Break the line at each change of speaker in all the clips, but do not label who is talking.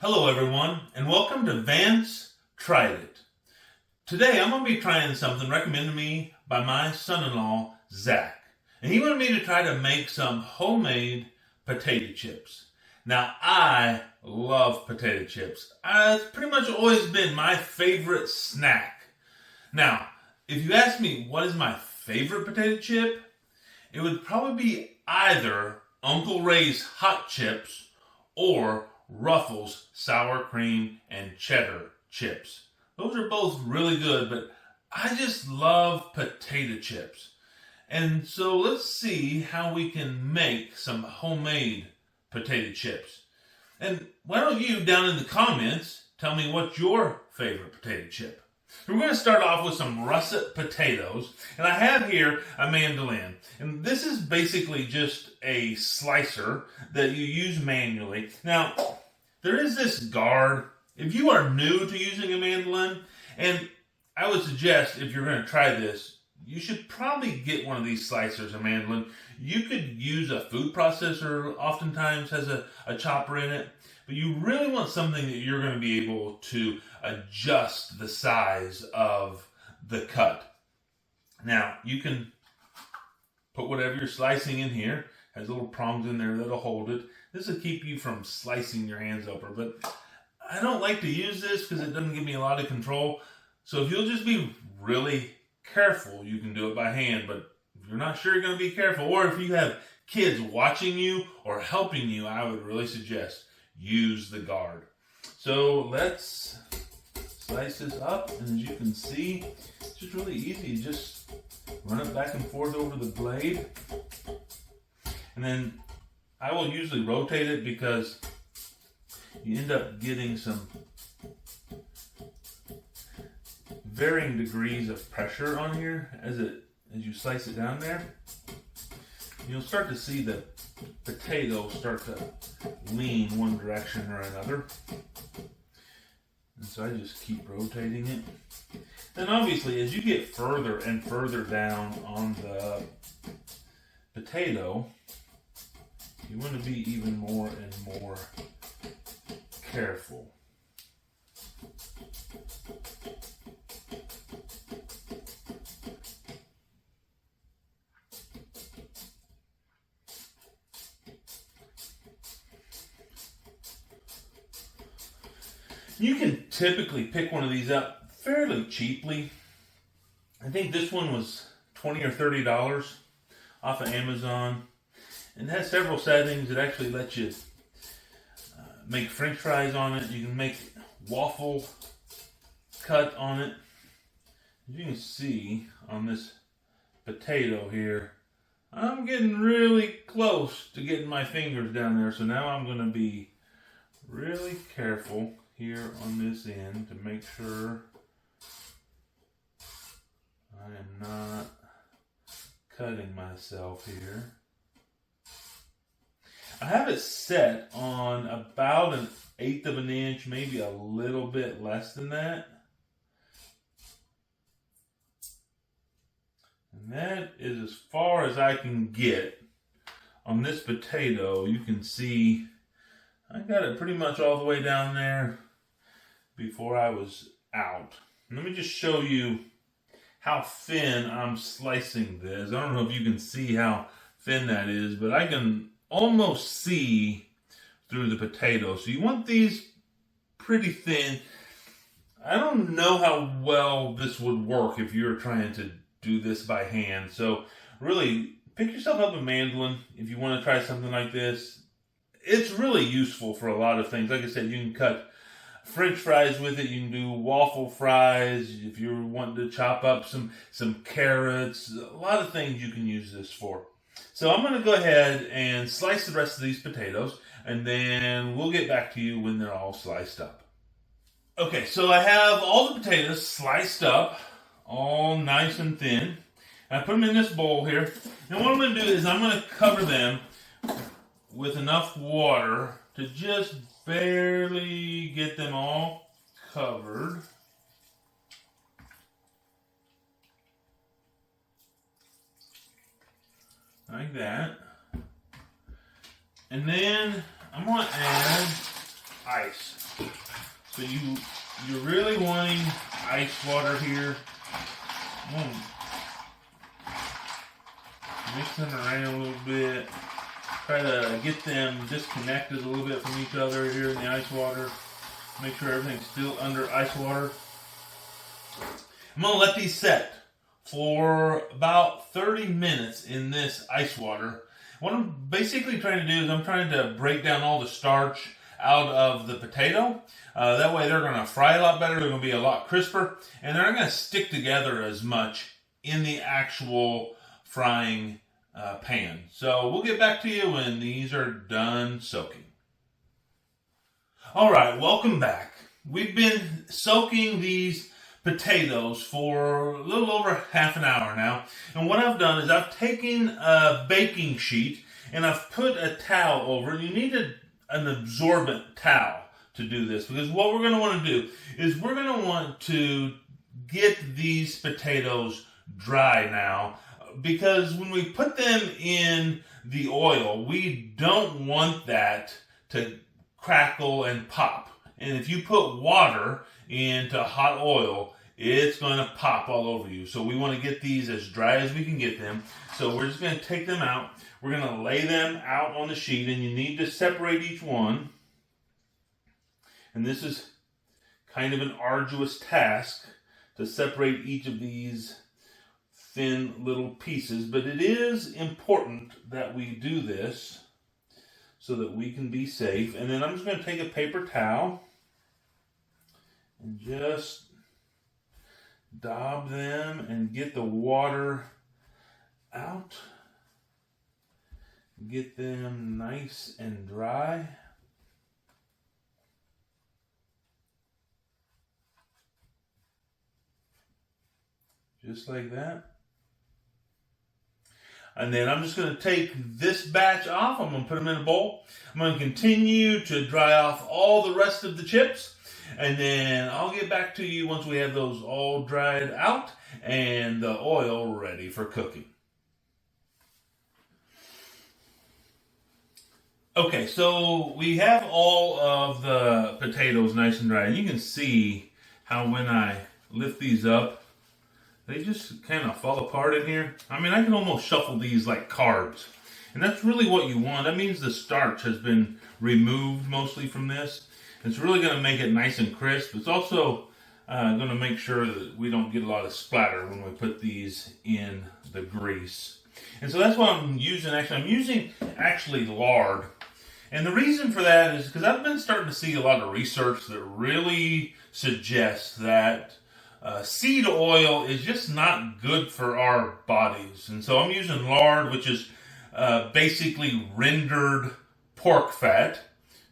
Hello everyone, and welcome to Vance Tried It. Today I'm going to be trying something recommended to me by my son-in-law, Zach. And he wanted me to try to make some homemade potato chips. Now, I love potato chips. It's pretty much always been my favorite snack. Now, if you ask me what is my favorite potato chip, it would probably be either Uncle Ray's Hot Chips or Ruffles sour cream and cheddar chips. Those are both really good, but I just love potato chips. And so let's see how we can make some homemade potato chips. And why don't you, down in the comments, tell me what's your favorite potato chip? We're going to start off with some russet potatoes, and I have here a mandolin. And this is basically just a slicer that you use manually. Now, there is this guard. If you are new to using a mandolin, and I would suggest if you're going to try this, you should probably get one of these slicers, a mandolin. You could use a food processor, oftentimes has a chopper in it, but you really want something that you're going to be able to adjust the size of the cut. Now, you can put whatever you're slicing in here. Has little prongs in there that'll hold it. This will keep you from slicing your hands open, but I don't like to use this because it doesn't give me a lot of control. So if you'll just be really careful, you can do it by hand, but if you're not sure you're going to be careful, or if you have kids watching you or helping you, I would really suggest use the guard. So let's slice this up, and as you can see, it's just really easy. You just run it back and forth over the blade. And then I will usually rotate it because you end up getting some varying degrees of pressure on here as you slice it down there. You'll start to see the potato start to lean one direction or another. And so I just keep rotating it. Then obviously as you get further and further down on the potato, you want to be even more and more careful. You can typically pick one of these up fairly cheaply. I think this one was $20 or $30 off of Amazon. And it has several settings. It actually lets you make French fries on it. You can make waffle cut on it. As you can see on this potato here, I'm getting really close to getting my fingers down there. So now I'm going to be really careful here on this end to make sure I am not cutting myself here. I have it set on about 1/8 of an inch, maybe a little bit less than that. And that is as far as I can get on this potato. You can see I got it pretty much all the way down there before I was out. Let me just show you how thin I'm slicing this. I don't know if you can see how thin that is, but I can almost see through the potato. So you want these pretty thin. I don't know how well this would work if you're trying to do this by hand. So really, pick yourself up a mandolin if you want to try something like this. It's really useful for a lot of things. Like I said, you can cut French fries with it. You can do waffle fries. If you're wanting to chop up some carrots, a lot of things you can use this for. So I'm going to go ahead and slice the rest of these potatoes, and then we'll get back to you when they're all sliced up. Okay, so I have all the potatoes sliced up, all nice and thin. I put them in this bowl here. And what I'm going to do is I'm going to cover them with enough water to just barely get them all covered. Like that. And then I'm going to add ice. So you're really wanting ice water here. Mix them around a little bit. Try to get them disconnected a little bit from each other here in the ice water. Make sure everything's still under ice water. I'm going to let these set for about 30 minutes in this ice water. What I'm basically trying to do is I'm trying to break down all the starch out of the potato. That way they're going to fry a lot better. They're going to be a lot crisper. And they're not going to stick together as much in the actual frying pan. So we'll get back to you when these are done soaking. All right, welcome back. We've been soaking these potatoes for a little over half an hour now. And what I've done is I've taken a baking sheet and I've put a towel over it. You need an absorbent towel to do this, because what we're going to want to do is we're going to want to get these potatoes dry now, because when we put them in the oil, we don't want that to crackle and pop. And if you put water into hot oil, it's going to pop all over you. So we want to get these as dry as we can get them. So we're just going to take them out. We're going to lay them out on the sheet, and you need to separate each one. And this is kind of an arduous task to separate each of these thin little pieces, but it is important that we do this so that we can be safe. And then I'm just going to take a paper towel and just dab them and get the water out. Get them nice and dry. Just like that. And then I'm just going to take this batch off. I'm going to put them in a bowl. I'm going to continue to dry off all the rest of the chips. And then I'll get back to you once we have those all dried out and the oil ready for cooking. Okay, so we have all of the potatoes nice and dry. And you can see how when I lift these up, they just kind of fall apart in here. I mean, I can almost shuffle these like cards. And that's really what you want. That means the starch has been removed mostly from this. It's really going to make it nice and crisp. It's also going to make sure that we don't get a lot of splatter when we put these in the grease. And so that's what I'm using. Actually, I'm using lard. And the reason for that is because I've been starting to see a lot of research that really suggests that seed oil is just not good for our bodies. And so I'm using lard, which is basically rendered pork fat.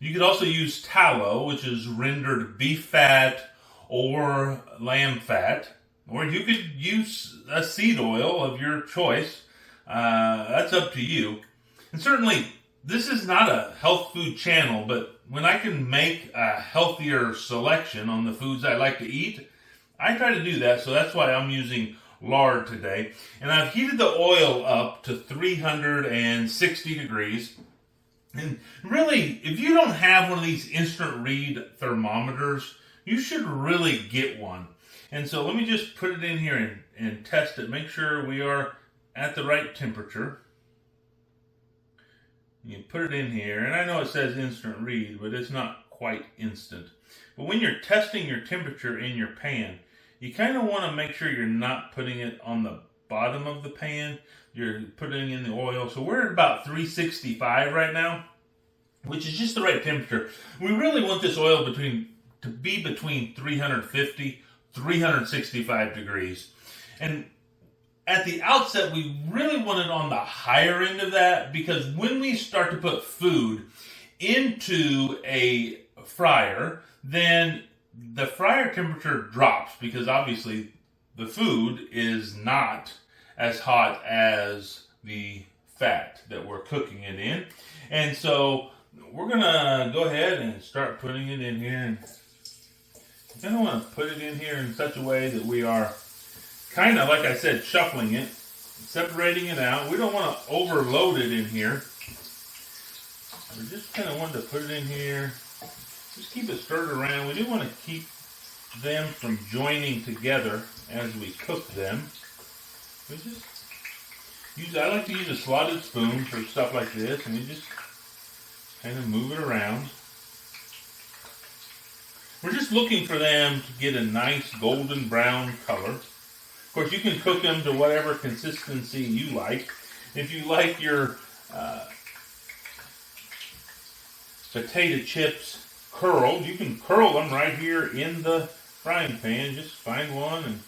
You could also use tallow, which is rendered beef fat or lamb fat. Or you could use a seed oil of your choice. That's up to you. And certainly, this is not a health food channel, but when I can make a healthier selection on the foods I like to eat, I try to do that. So that's why I'm using lard today. And I've heated the oil up to 360 degrees. And really, if you don't have one of these instant read thermometers, you should really get one. And so let me just put it in here and test it. Make sure we are at the right temperature. You put it in here, and I know it says instant read, but it's not quite instant. But when you're testing your temperature in your pan, you kind of want to make sure you're not putting it on the bottom of the pan. You're putting in the oil. So we're at about 365 right now, which is just the right temperature. We really want this oil to be between 350, 365 degrees. And at the outset, we really want it on the higher end of that, because when we start to put food into a fryer, then the fryer temperature drops, because obviously the food is not as hot as the fat that we're cooking it in. And so we're going to go ahead and start putting it in here. And I don't want to put it in here in such a way that we are kind of, like I said, shuffling it, separating it out. We don't want to overload it in here. We just kind of want to put it in here Just keep it stirred around. We do want to keep them from joining together as we cook them. We just I like to use a slotted spoon for stuff like this, and we just kind of move it around. We're just looking for them to get a nice golden brown color. Of course, you can cook them to whatever consistency you like. If you like your potato chips curled, you can curl them right here in the frying pan. Just find one and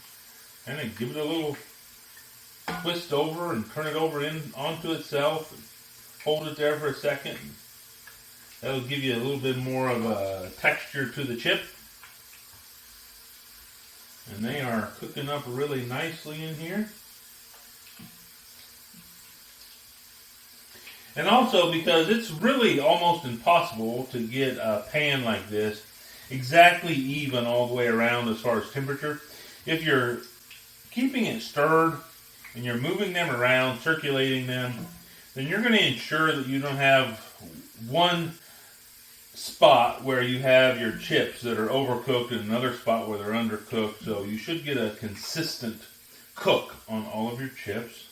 kind of give it a little twist over and turn it over onto itself. And hold it there for a second. That'll give you a little bit more of a texture to the chip. And they are cooking up really nicely in here. And also because it's really almost impossible to get a pan like this exactly even all the way around as far as temperature. If you're keeping it stirred and you're moving them around, circulating them, then you're going to ensure that you don't have one spot where you have your chips that are overcooked and another spot where they're undercooked. So you should get a consistent cook on all of your chips.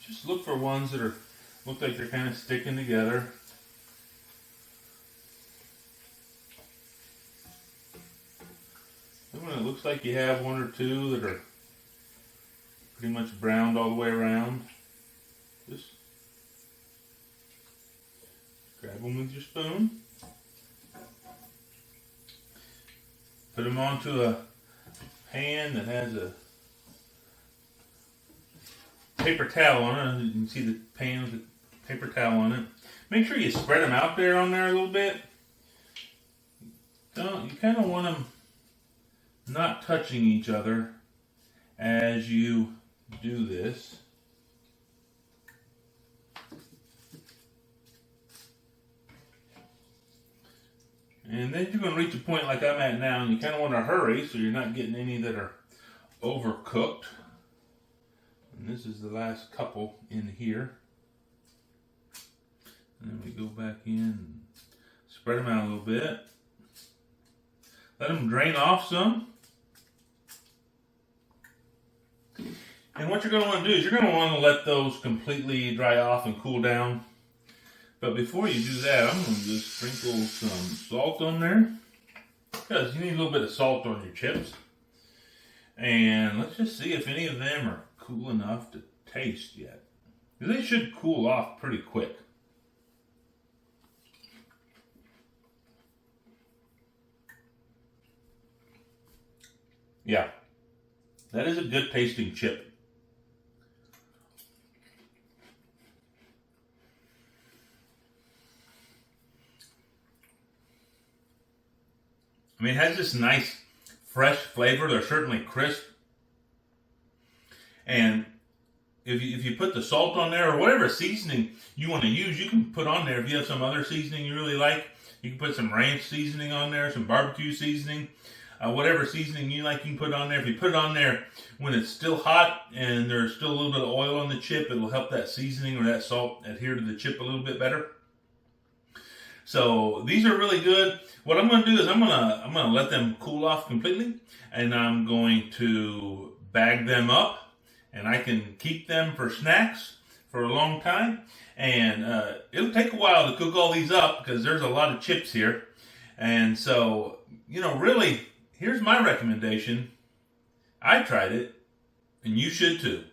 Just look for ones that look like they're kind of sticking together. And when it looks like you have one or two that are pretty much browned all the way around, just grab them with your spoon. Put them onto a pan that has a paper towel on it. You can see the pan with the paper towel on it. Make sure you spread them out there on there a little bit. You kind of want them not touching each other as you do this. And then you're going to reach a point like I'm at now, and you kind of want to hurry so you're not getting any that are overcooked. And this is the last couple in here. And then we go back in and spread them out a little bit. Let them drain off some. And what you're going to want to do is you're going to want to let those completely dry off and cool down. But before you do that, I'm going to just sprinkle some salt on there. Because you need a little bit of salt on your chips. And let's just see if any of them are cool enough to taste yet. They should cool off pretty quick. Yeah, that is a good tasting chip. I mean, it has this nice fresh flavor. They're certainly crisp. And if you put the salt on there or whatever seasoning you want to use, you can put on there. If you have some other seasoning you really like, you can put some ranch seasoning on there, some barbecue seasoning, whatever seasoning you like, you can put on there. If you put it on there when it's still hot and there's still a little bit of oil on the chip, it will help that seasoning or that salt adhere to the chip a little bit better. So these are really good. What I'm going to do is I'm going to let them cool off completely, and I'm going to bag them up. And I can keep them for snacks for a long time. And it'll take a while to cook all these up because there's a lot of chips here. And so, really, here's my recommendation. I tried it, and you should too.